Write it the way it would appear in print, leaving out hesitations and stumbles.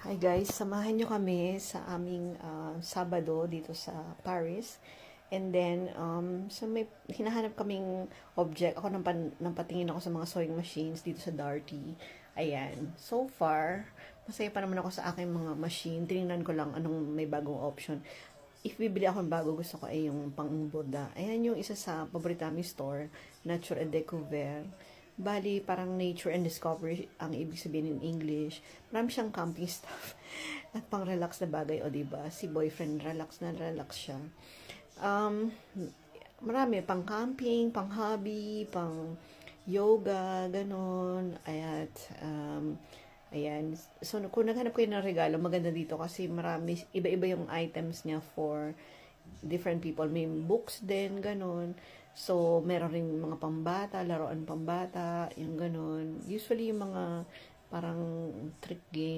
Hi guys, samahan nyo kami sa aming Sabado dito sa Paris. And then, so may hinahanap kaming object. Ako nampatingin ako sa mga sewing machines dito sa Darty. Ayan. So far, masaya pa naman ako sa aking mga machine. Tinignan ko lang anong may bagong option. If bibili ako ng bago, gusto ko ay yung pang-boda. Ayan yung isa sa paborito naming store, Nature and Découvert. Bali, parang nature and discovery ang ibig sabihin in English. Marami siyang camping stuff at pang-relax na bagay, o diba? Si boyfriend, relax na relax siya. Um, Marami, pang camping, pang hobby, pang yoga, ganon. Ayan. So, kung naghanap kayo ng regalo, maganda dito kasi marami, iba-iba yung items niya for different people. May books din, ganon. So, meron rin mga pambata, laruan pambata, yung ganon. Usually, yung mga parang trick game.